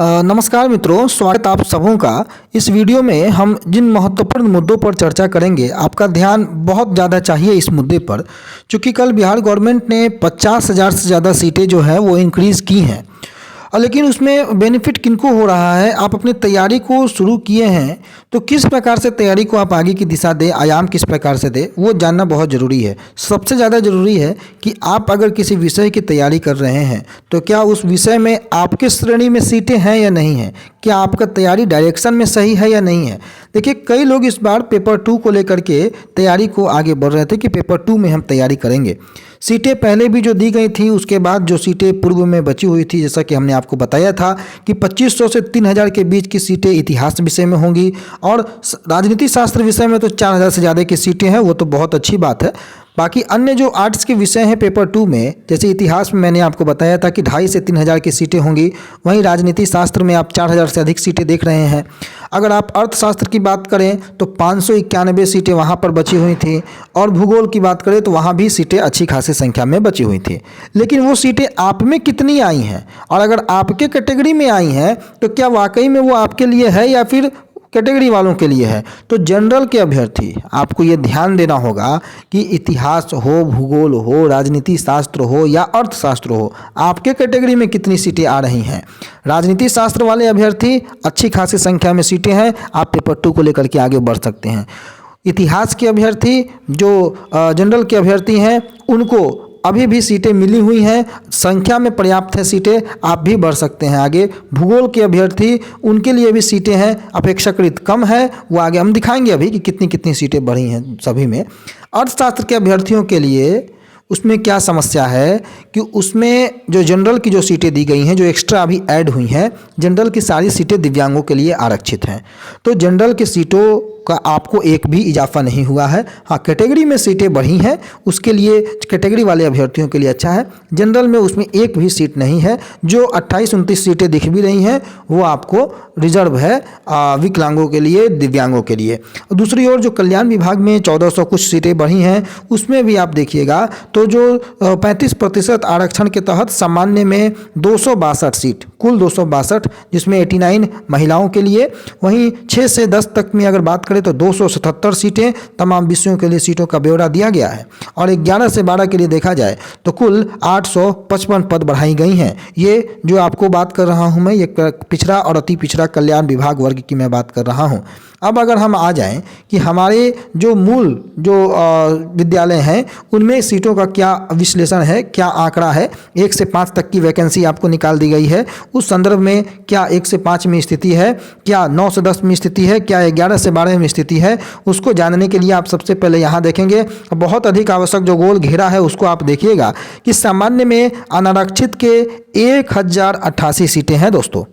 नमस्कार मित्रों, स्वागत आप सबों का। इस वीडियो में हम जिन महत्वपूर्ण मुद्दों पर चर्चा करेंगे, आपका ध्यान बहुत ज़्यादा चाहिए इस मुद्दे पर, क्योंकि कल बिहार गवर्नमेंट ने 50,000 से ज़्यादा सीटें जो है वो इंक्रीज़ की हैं। लेकिन उसमें बेनिफिट किनको हो रहा है? आप अपनी तैयारी को शुरू किए हैं तो किस प्रकार से तैयारी को आप आगे की दिशा दें, आयाम किस प्रकार से दें, वो जानना बहुत ज़रूरी है। सबसे ज़्यादा ज़रूरी है कि आप अगर किसी विषय की तैयारी कर रहे हैं तो क्या उस विषय में आपके श्रेणी में सीटें हैं या नहीं हैं, क्या आपका तैयारी डायरेक्शन में सही है या नहीं है। देखिए, कई लोग इस बार पेपर 2 को लेकर के तैयारी को आगे बढ़ रहे थे कि पेपर 2 में हम तैयारी करेंगे। सीटें पहले भी जो दी गई थी, उसके बाद जो सीटें पूर्व में बची हुई थी, जैसा कि हमने आपको बताया था कि 2500 से 3000 के बीच की सीटें इतिहास विषय में होंगी, और राजनीति शास्त्र विषय में तो 4000 से ज़्यादा की सीटें हैं। वो तो बहुत अच्छी बात है। बाकी अन्य जो आर्ट्स के विषय हैं पेपर 2 में, जैसे इतिहास में मैंने आपको बताया था कि 2500 से 3000 की सीटें होंगी, वहीं राजनीति शास्त्र में आप 4000 से अधिक सीटें देख रहे हैं। अगर आप अर्थशास्त्र की बात करें तो 591 सीटें वहाँ पर बची हुई थी, और भूगोल की बात करें तो वहाँ भी सीटें अच्छी खासी संख्या में बची हुई थी। लेकिन वो सीटें आप में कितनी आई हैं, और अगर आपके कैटेगरी में आई हैं तो क्या वाकई में वो आपके लिए है या फिर कैटेगरी वालों के लिए है। तो जनरल के अभ्यर्थी, आपको ये ध्यान देना होगा कि इतिहास हो, भूगोल हो, राजनीति शास्त्र हो या अर्थशास्त्र हो, आपके कैटेगरी में कितनी सीटें आ रही हैं। राजनीति शास्त्र वाले अभ्यर्थी अच्छी खासी संख्या में सीटें हैं, आप पेपर 2 को लेकर के आगे बढ़ सकते हैं। इतिहास के अभ्यर्थी, जो जनरल के अभ्यर्थी हैं, उनको अभी भी सीटें मिली हुई हैं, संख्या में पर्याप्त है सीटें, आप भी बढ़ सकते हैं आगे। भूगोल के अभ्यर्थी, उनके लिए भी सीटें हैं, अपेक्षाकृत कम है, वो आगे हम दिखाएंगे अभी कि कितनी कितनी सीटें बढ़ी हैं सभी में। अर्थशास्त्र के अभ्यर्थियों के लिए उसमें क्या समस्या है कि उसमें जो जनरल की जो सीटें दी गई हैं, जो एक्स्ट्रा अभी ऐड हुई हैं, जनरल की सारी सीटें दिव्यांगों के लिए आरक्षित हैं। तो जनरल की सीटों का आपको एक भी इजाफा नहीं हुआ है। हाँ, कैटेगरी में सीटें बढ़ी हैं, उसके लिए कैटेगरी वाले अभ्यर्थियों के लिए अच्छा है। जनरल में उसमें एक भी सीट नहीं है। जो 28-29 सीटें दिख भी रही हैं वो आपको रिजर्व है विकलांगों के लिए, दिव्यांगों के लिए। दूसरी ओर जो कल्याण विभाग में 1400 कुछ सीटें बढ़ी हैं, उसमें भी आप देखिएगा तो जो 35% आरक्षण के तहत सामान्य में 262 सीट, कुल 262, जिसमें 89 महिलाओं के लिए, वहीं 6 से 10 तक में अगर बात करें तो 277 सीटें तमाम विषयों के लिए सीटों का ब्यौरा दिया गया है। और 11 से 12 के लिए देखा जाए तो कुल 855 पद बढ़ाई गई हैं। ये जो आपको बात कर रहा हूं मैं, ये पिछड़ा और अति पिछड़ा कल्याण विभाग वर्ग की मैं बात कर रहा हूं। अब अगर हम आ जाएं कि हमारे जो मूल जो विद्यालय हैं उनमें सीटों का क्या विश्लेषण है, क्या आंकड़ा है, 1 से 5 तक की वैकेंसी आपको निकाल दी गई है। उस संदर्भ में क्या 1 से 5 में स्थिति है, क्या 9 से 10 में स्थिति है, क्या 11 से 12 में स्थिति है, उसको जानने के लिए आप सबसे पहले यहाँ देखेंगे। बहुत अधिक आवश्यक जो गोल घेरा है उसको आप देखिएगा कि सामान्य में अनारक्षित के 1088 सीटें हैं दोस्तों।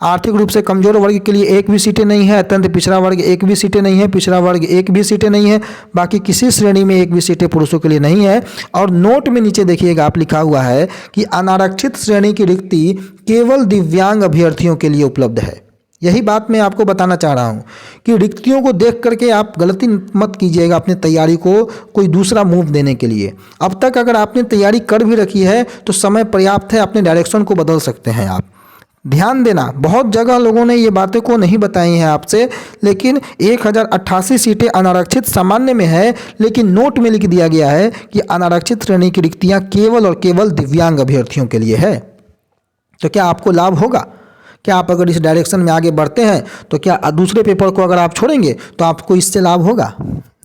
आर्थिक रूप से कमजोर वर्ग के लिए एक भी सीटें नहीं है, अत्यंत पिछड़ा वर्ग एक भी सीटें नहीं है, पिछड़ा वर्ग एक भी सीटें नहीं है, बाकी किसी श्रेणी में एक भी सीटें पुरुषों के लिए नहीं है। और नोट में नीचे देखिएगा आप लिखा हुआ है कि अनारक्षित श्रेणी की रिक्ति केवल दिव्यांग अभ्यर्थियों के लिए उपलब्ध है। यही बात मैं आपको बताना चाह रहा हूँ कि रिक्तियों को देख करके आप गलती मत कीजिएगा अपनी तैयारी को कोई दूसरा मूव देने के लिए। अब तक अगर आपने तैयारी कर भी रखी है तो समय पर्याप्त है, अपने डायरेक्शन को बदल सकते हैं आप। ध्यान देना, बहुत जगह लोगों ने ये बातें को नहीं बताई हैं आपसे, लेकिन 1088 सीटें अनारक्षित सामान्य में है, लेकिन नोट में लिख दिया गया है कि अनारक्षित श्रेणी की रिक्तियां केवल और केवल दिव्यांग अभ्यर्थियों के लिए है। तो क्या आपको लाभ होगा? क्या आप अगर इस डायरेक्शन में आगे बढ़ते हैं तो क्या दूसरे पेपर को अगर आप छोड़ेंगे तो आपको इससे लाभ होगा?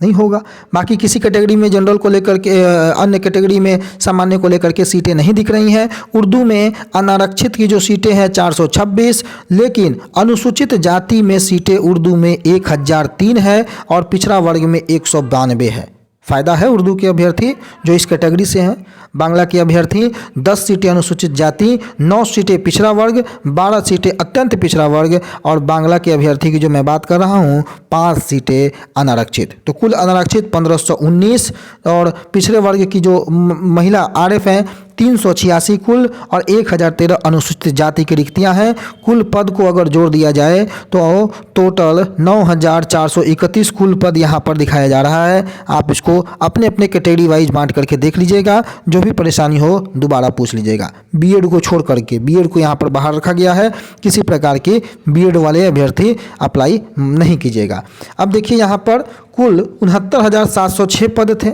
नहीं होगा। बाकी किसी कैटेगरी में जनरल को लेकर के, अन्य कैटेगरी में सामान्य को लेकर के सीटें नहीं दिख रही हैं। उर्दू में अनारक्षित की जो सीटें हैं 426, लेकिन अनुसूचित जाति में सीटें उर्दू में 1003 है और पिछड़ा वर्ग में 192 है। फ़ायदा है उर्दू के अभ्यर्थी जो इस कैटेगरी से हैं। बांग्ला के अभ्यर्थी 10 सीटें अनुसूचित जाति, 9 सीटें पिछड़ा वर्ग, 12 सीटें अत्यंत पिछड़ा वर्ग, और बांग्ला के अभ्यर्थी की जो मैं बात कर रहा हूँ 5 सीटें अनारक्षित। तो कुल अनारक्षित 1519, और पिछड़े वर्ग की जो महिला आरएफ हैं 386 कुल और 1013 अनुसूचित जाति की रिक्तियां हैं। कुल पद को अगर जोड़ दिया जाए तो टोटल 9431 कुल पद यहाँ पर दिखाया जा रहा है। आप इसको अपने अपने कैटेगरी वाइज बांट करके देख लीजिएगा, जो भी परेशानी हो दोबारा पूछ लीजिएगा। बीएड को छोड़ करके, बीएड को यहाँ पर बाहर रखा गया है, किसी प्रकार की बीएड वाले अभ्यर्थी अप्लाई नहीं कीजिएगा। अब देखिए यहाँ पर कुल 69,706 पद थे,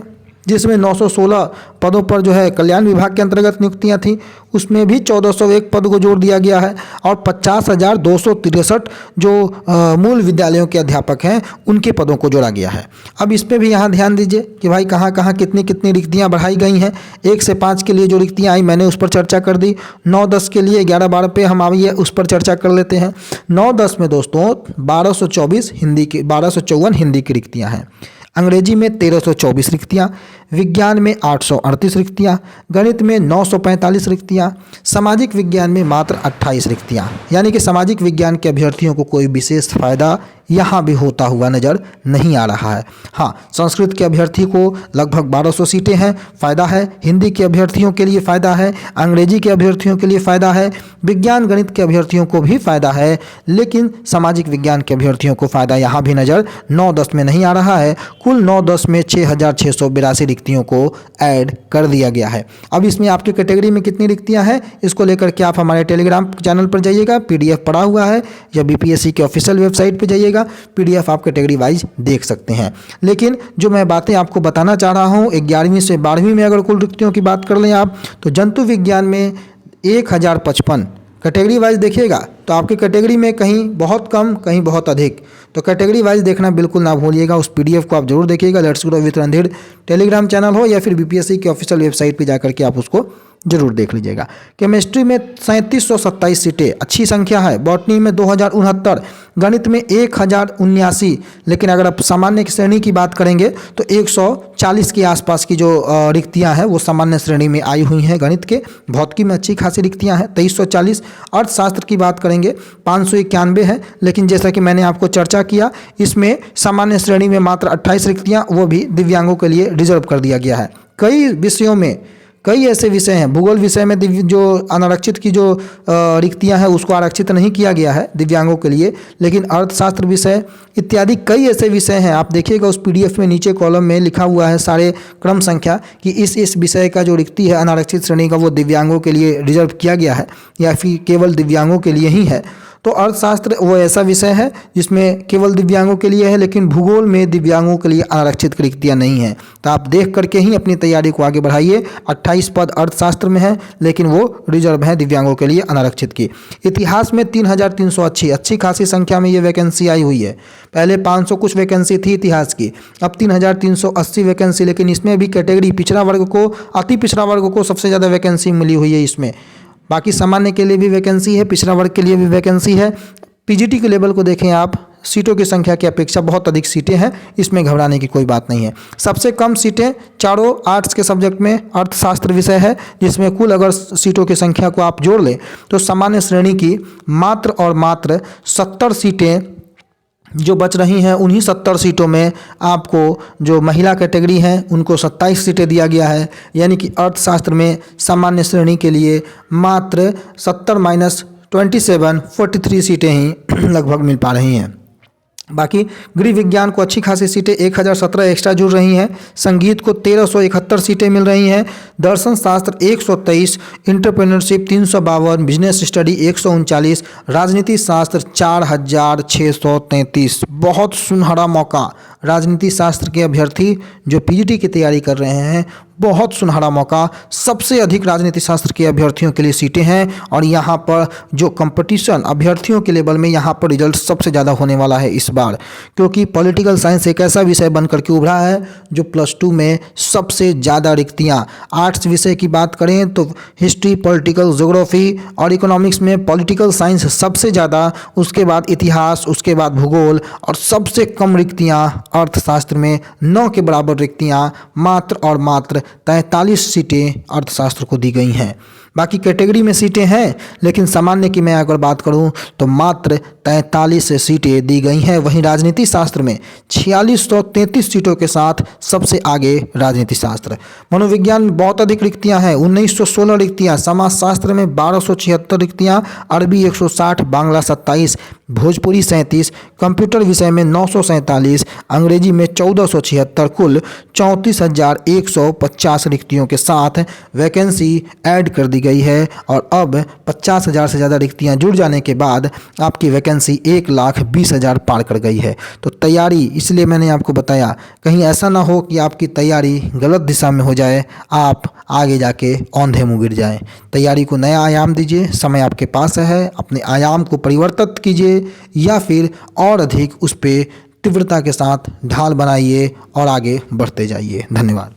जिसमें 916 पदों पर जो है कल्याण विभाग के अंतर्गत नियुक्तियां थी, उसमें भी 1401 पद को जोड़ दिया गया है और 50,263 जो मूल विद्यालयों के अध्यापक हैं उनके पदों को जोड़ा गया है। अब इस पर भी यहाँ ध्यान दीजिए कि भाई कहाँ कहाँ कितनी कितनी रिक्तियाँ बढ़ाई गई हैं। 1 से 5 के लिए जो रिक्तियाँ आई मैंने उस पर चर्चा कर दी। 9-10 के लिए 11-12 पे हम आइए उस पर चर्चा कर लेते हैं। 9-10 में दोस्तों 1224 हिंदी की 1254 हिंदी की रिक्तियाँ हैं, अंग्रेजी में 1324 रिक्तियाँ, विज्ञान में 838 रिक्तियाँ, गणित में 945 रिक्तियाँ, सामाजिक विज्ञान में मात्र 28 रिक्तियाँ। यानी कि सामाजिक विज्ञान के अभ्यर्थियों को कोई विशेष फायदा यहाँ भी होता हुआ नज़र नहीं आ रहा है। हाँ, संस्कृत के अभ्यर्थी को लगभग 1200 सीटें हैं, फ़ायदा है। हिंदी के अभ्यर्थियों के लिए फ़ायदा है, अंग्रेजी के अभ्यर्थियों के लिए फ़ायदा है, विज्ञान गणित के अभ्यर्थियों को भी फ़ायदा है, लेकिन सामाजिक विज्ञान के अभ्यर्थियों को फ़ायदा यहाँ भी नज़र 9-10 में नहीं आ रहा है। कुल 9-10 में 6,682 रिक्तियों को ऐड कर दिया गया है। अब इसमें आपकी कैटेगरी में कितनी रिक्तियाँ हैं, इसको लेकर के आप हमारे टेलीग्राम चैनल पर जाइएगा, PDF पड़ा हुआ है, या BPSC के ऑफिशियल वेबसाइट पर जाइएगा, PDF आप कैटेगरी वाइज देख सकते हैं। लेकिन जो मैं बातें आपको बताना चाह रहा हूँ, 11वीं से 12वीं में अगर कुल रिक्तियों की बात कर लें आप, तो जंतु विज्ञान में 1055 कैटेगरी वाइज देखिएगा तो आपकी कैटेगरी में कहीं बहुत कम कहीं बहुत अधिक, तो कैटेगरी वाइज देखना बिल्कुल ना भूलिएगा। उस PDF को आप जरूर देखिएगा। Let's grow with Randhir Telegram channel हो या फिर BPSC के ऑफिशियल वेबसाइट पर जाकर के आप उसको जरूर देख लीजिएगा। केमिस्ट्री में 3727 सीटें, अच्छी संख्या है। बॉटनी में 2069, गणित में 1079, लेकिन अगर आप सामान्य श्रेणी की बात करेंगे तो 140 के आसपास की जो रिक्तियां हैं वो सामान्य श्रेणी में आई हुई हैं गणित के। भौतिकी में अच्छी खासी रिक्तियां हैं 2340। अर्थशास्त्र की बात करेंगे 591 है, लेकिन जैसा कि मैंने आपको चर्चा किया इसमें सामान्य श्रेणी में मात्र 28 रिक्तियाँ, वो भी दिव्यांगों के लिए रिजर्व कर दिया गया है। कई विषयों में कई ऐसे विषय हैं, भूगोल विषय में जो अनारक्षित की जो रिक्तियां हैं उसको आरक्षित नहीं किया गया है दिव्यांगों के लिए, लेकिन अर्थशास्त्र विषय इत्यादि कई ऐसे विषय हैं। आप देखिएगा उस PDF में नीचे कॉलम में लिखा हुआ है सारे क्रम संख्या कि इस विषय का जो रिक्ति है अनारक्षित श्रेणी का वो दिव्यांगों के लिए रिजर्व किया गया है या फिर केवल दिव्यांगों के लिए ही है। तो अर्थशास्त्र वो ऐसा विषय है जिसमें केवल दिव्यांगों के लिए है, लेकिन भूगोल में दिव्यांगों के लिए आरक्षित रिक्तियाँ नहीं हैं। तो आप देख करके ही अपनी तैयारी को आगे बढ़ाइए। 28 पद अर्थशास्त्र में है, लेकिन वो रिजर्व है दिव्यांगों के लिए अनारक्षित की। इतिहास में 3380, अच्छी खासी संख्या में ये वैकेंसी आई हुई है। पहले 500 कुछ वैकेंसी थी इतिहास की, अब 3380 वैकेंसी, लेकिन इसमें भी कैटेगरी पिछड़ा वर्ग को, अति पिछड़ा वर्ग को सबसे ज़्यादा वैकेंसी मिली हुई है इसमें। बाकी सामान्य के लिए भी वैकेंसी है, पिछड़ा वर्ग के लिए भी वैकेंसी है। PGT के लेवल को देखें आप, सीटों की संख्या की अपेक्षा बहुत अधिक सीटें हैं, इसमें घबराने की कोई बात नहीं है। सबसे कम सीटें चारों आर्ट्स के सब्जेक्ट में अर्थशास्त्र विषय है, जिसमें कुल अगर सीटों की संख्या को आप जोड़ लें तो सामान्य श्रेणी की मात्र और मात्र 70 सीटें जो बच रही हैं। उन्हीं 70 सीटों में आपको जो महिला कैटेगरी हैं उनको 27 सीटें दिया गया है, यानी कि अर्थशास्त्र में सामान्य श्रेणी के लिए मात्र 70 - 27 43 सीटें ही लगभग मिल पा रही हैं। बाकी गृह विज्ञान को अच्छी खासी सीटें 1017 एक्स्ट्रा जुड़ रही हैं, संगीत को 1371 सीटें मिल रही हैं, दर्शन शास्त्र 123, एंटरप्रेन्योरशिप 352, बिजनेस स्टडी 139, राजनीति शास्त्र 4633। बहुत सुनहरा मौका राजनीति शास्त्र के अभ्यर्थी जो PGT की तैयारी कर रहे हैं, बहुत सुनहरा मौका। सबसे अधिक राजनीति शास्त्र के अभ्यर्थियों के लिए सीटें हैं और यहाँ पर जो कंपटीशन अभ्यर्थियों के लेवल में यहाँ पर रिजल्ट सबसे ज़्यादा होने वाला है इस बार, क्योंकि पॉलिटिकल साइंस एक ऐसा विषय बन करके उभरा है जो +2 में सबसे ज़्यादा रिक्तियाँ। आर्ट्स विषय की बात करें तो हिस्ट्री, पॉलिटिकल, ज्योग्राफी और इकोनॉमिक्स में पॉलिटिकल साइंस सबसे ज़्यादा, उसके बाद इतिहास, उसके बाद भूगोल, और सबसे कम रिक्तियाँ अर्थशास्त्र में 9 के बराबर रिक्तियाँ मात्र और मात्र 43 सीटें अर्थशास्त्र को दी गई हैं। बाकी कैटेगरी में सीटें हैं, लेकिन सामान्य की मैं अगर बात करूं तो मात्र 43 सीटें दी गई हैं। वहीं राजनीति शास्त्र में 4633 सीटों के साथ सबसे आगे राजनीति शास्त्र। मनोविज्ञान में बहुत अधिक रिक्तियां हैं, 1916 रिक्तियां, समाजशास्त्र में 1276 रिक्तियां, अरबी 160, बांग्ला 27, भोजपुरी 37, कंप्यूटर विषय में 947, अंग्रेजी में 1476, कुल 34,150 रिक्तियों के साथ वैकेंसी ऐड कर दी गई है। और अब 50,000 से ज़्यादा रिक्तियां जुड़ जाने के बाद आपकी वैकेंसी 1,20,000 पार कर गई है। तो तैयारी, इसलिए मैंने आपको बताया, कहीं ऐसा ना हो कि आपकी तैयारी गलत दिशा में हो जाए, आप आगे जाके औंधे मुँह गिर जाएं। तैयारी को नया आयाम दीजिए, समय आपके पास है, अपने आयाम को परिवर्तित कीजिए या फिर और अधिक उस पर तीव्रता के साथ ढाल बनाइए और आगे बढ़ते जाइए। धन्यवाद।